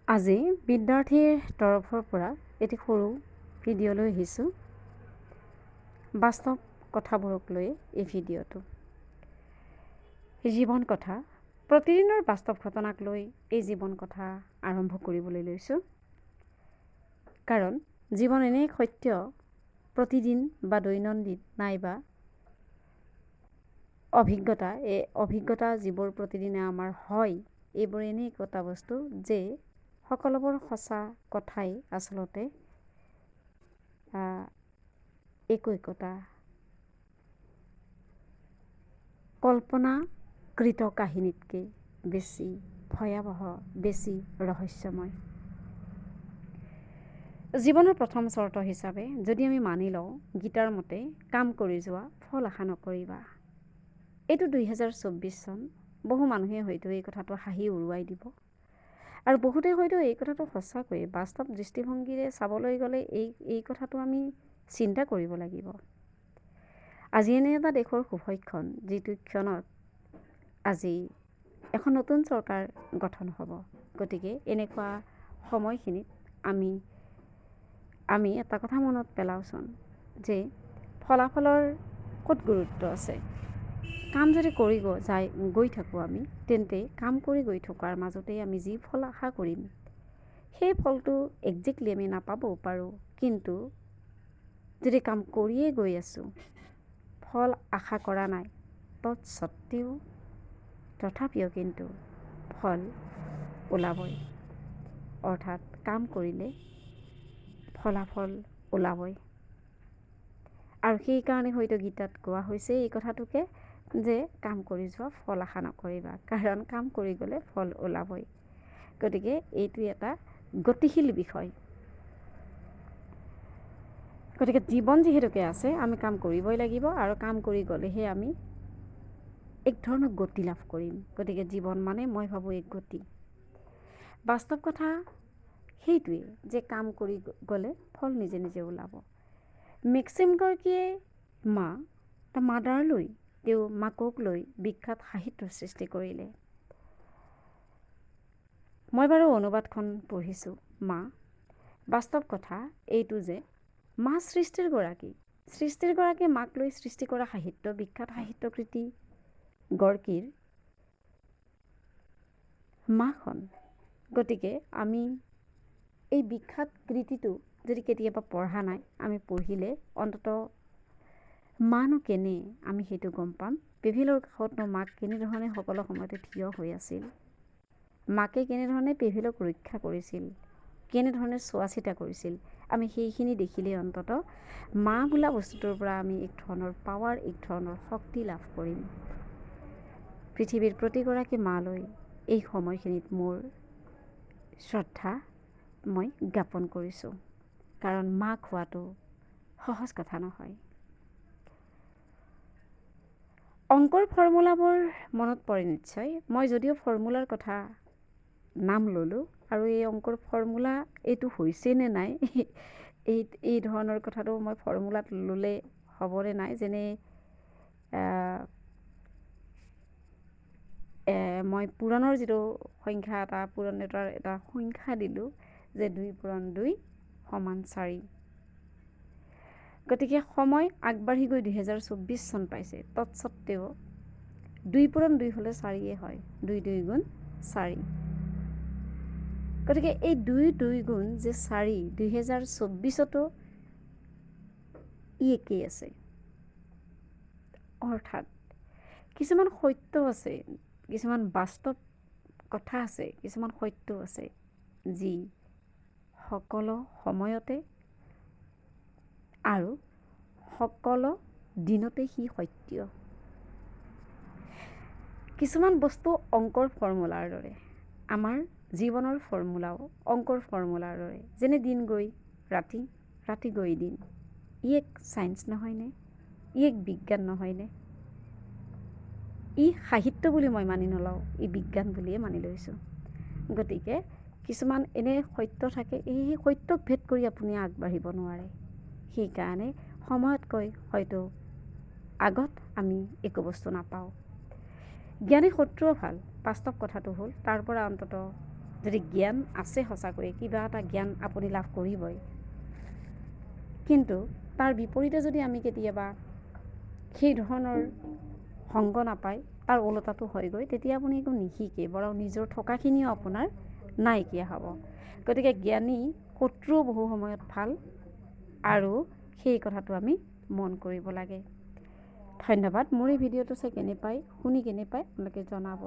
আজি বিদ্যাৰ্থীৰ তৰফৰ পৰা এটি সৰু ভিডিঅ' লৈ আহিছোঁ। বাস্তৱ কথাবোৰক লৈ এই ভিডিঅ'টো। জীৱন কথা, প্ৰতিদিনৰ বাস্তৱ ঘটনাক লৈ এই জীৱন কথা আৰম্ভ কৰিবলৈ লৈছোঁ। কাৰণ জীৱন এনেই সত্য, প্ৰতিদিন বা দৈনন্দিন নাইবা অভিজ্ঞতা, এই অভিজ্ঞতা যিবোৰ প্ৰতিদিনে আমাৰ হয়, এইবোৰ এনেই একোটা বস্তু যে সকলোবোৰ সঁচা কথাই আচলতে একোটা কল্পনাকৃত কাহিনীতকৈ বেছি ভয়াৱহ, বেছি ৰহস্যময়। জীৱনৰ প্ৰথম চৰ্ত হিচাপে যদি আমি মানি লওঁ, গীতাৰ মতে কাম কৰি যোৱা, ফল আশা নকৰিবা। এইটো 2024 চন। বহু মানুহে হয়তো এই কথাটো হাঁহি উৰুৱাই দিব, আৰু বহুতে হয়তো এই কথাটো সঁচাকৈয়ে বাস্তৱ দৃষ্টিভংগীৰে চাবলৈ গ'লে এই কথাটো আমি চিন্তা কৰিব লাগিব। আজি এনে এটা দেশৰ সুভক্ষণ, যিটো ক্ষণত আজি এখন নতুন চৰকাৰ গঠন হ'ব। গতিকে এনেকুৱা সময়খিনিত আমি এটা কথা মনত পেলাওঁচোন যে ফলাফলৰ ক'ত গুৰুত্ব আছে। কাম যদি কৰি গৈ থাকোঁ আমি, তেন্তে কাম কৰি গৈ থকাৰ মাজতেই আমি যি ফল আশা কৰিম, সেই ফলটো একজেক্টলি আমি নাপাবও পাৰোঁ। কিন্তু যদি কাম কৰিয়ে গৈ আছোঁ, ফল আশা কৰা নাই, তথাপিও কিন্তু ফল ওলাবই। অৰ্থাৎ কাম কৰিলে ফলাফল ওলাবই। আৰু সেইকাৰণে হয়তো গীতাত কোৱা হৈছে এই কথাটোকে যে কাম কৰি যোৱা, ফল আশা নকৰিবা, কাৰণ কাম কৰি গ'লে ফল ওলাবই। গতিকে এইটো এটা গতিশীল বিষয়। গতিকে জীৱন যিহেতুকে আছে, আমি কাম কৰিবই লাগিব, আৰু কাম কৰি গ'লেহে আমি এক ধৰণৰ গতি লাভ কৰিম। গতিকে জীৱন মানে মই ভাবোঁ এক গতি। বাস্তৱ কথা সেইটোৱে যে কাম কৰি গ'লে ফল নিজে নিজে ওলাব। মেক্সিম গৰ্কীয়ে দ্য মাদাৰলৈ, তেওঁ মাকক লৈ বিখ্যাত সাহিত্যৰ সৃষ্টি কৰিলে। মই বাৰু অনুবাদখন পঢ়িছোঁ, মা। বাস্তৱ কথা এইটো যে মা সৃষ্টিৰ গৰাকী মাক লৈ সৃষ্টি কৰা সাহিত্য, বিখ্যাত সাহিত্যকৃতি গৰ্কীৰ মাখন। গতিকে আমি এই বিখ্যাত কৃতিটো যদি কেতিয়াবা পঢ়া নাই, আমি পঢ়িলে অন্তত মানো কেনে আমি সেইটো গম পাম। পেভিলৰ কাষতনো মাক কেনেধৰণে সকলো সময়তে থিয় হৈ আছিল, মাকে কেনেধৰণে পেভিলক ৰক্ষা কৰিছিল, কেনেধৰণে চোৱা চিতা কৰিছিল, আমি সেইখিনি দেখিলে অন্তত মা বোলা বস্তুটোৰ পৰা আমি এক ধৰণৰ পাৱাৰ, এক ধৰণৰ শক্তি লাভ কৰিম। পৃথিৱীৰ প্ৰতিগৰাকী মালৈ এই সময়খিনিত মোৰ শ্ৰদ্ধা মই জ্ঞাপন কৰিছোঁ, কাৰণ মাক হোৱাটো সহজ কথা নহয়। অংকৰ ফৰ্মুলাবোৰ মনত পৰে নিশ্চয়। মই যদিও ফৰ্মুলাৰ কথা নাম ল'লোঁ, আৰু এই অংকৰ ফৰ্মুলা এইটো হৈছে নে নাই, এই ধৰণৰ কথাটো মই ফৰ্মুলাত ল'লে হ'বনে নাই। যেনে মই পুৰণৰ যিটো সংখ্যা, এটা সংখ্যা দিলোঁ যে 2 পূৰণ 2 = 4। গতিকে সময় আগবাঢ়ি গৈ 2024 চন পাইছে, তৎসত্ত্বেও 2 পূৰণ 2 হ'লে 4 হয়, 2 2 গুণ 4। গতিকে এই 2 2 গুণ যে 4, 2024তো ই একেই আছে। অৰ্থাৎ কিছুমান সত্য আছে, কিছুমান বাস্তৱ কথা আছে, কিছুমান সত্য আছে যি সকলো সময়তে আৰু সকলো দিনতে সি সত্য। কিছুমান বস্তু অংকৰ ফৰ্মুলাৰ দৰে, আমাৰ জীৱনৰ ফৰ্মুলাও অংকৰ ফৰ্মুলাৰ দৰে। যেনে দিন গৈ ৰাতি, ৰাতি গৈ দিন। ই এক চায়েন্স নহয়নে? ই এক বিজ্ঞান নহয়নে? ই সাহিত্য বুলি মই মানি নলওঁ, ই বিজ্ঞান বুলিয়ে মানি লৈছোঁ। গতিকে কিছুমান এনে সত্য থাকে, এই সত্যক ভেদ কৰি আপুনি আগবাঢ়িব নোৱাৰে। সেইকাৰণে সময়তকৈ হয়তো আগত আমি একো বস্তু নাপাওঁ। জ্ঞানী শত্ৰুও ভাল। বাস্তৱ কথাটো হ'ল তাৰ পৰা অন্তত যদি জ্ঞান আছে সঁচাকৈ কিবা এটা জ্ঞান আপুনি লাভ কৰিবই, কিন্তু তাৰ বিপৰীতে যদি আমি কেতিয়াবা সেই ধৰণৰ সংগ নাপায়, তাৰ ওলোটাটো হয়গৈ, তেতিয়া আপুনি একো নিশিকে, বৰং নিজৰ থকাখিনিও আপোনাৰ নাইকিয়া হ'ব। গতিকে জ্ঞানী শত্ৰুও বহু সময়ত ভাল, আৰু সেই কথাটো আমি মন কৰিব লাগে। ধন্যবাদ। মোৰ এই ভিডিঅ'টো চাই কেনে পায়, শুনি কেনে পায় আপোনালোকে জনাব।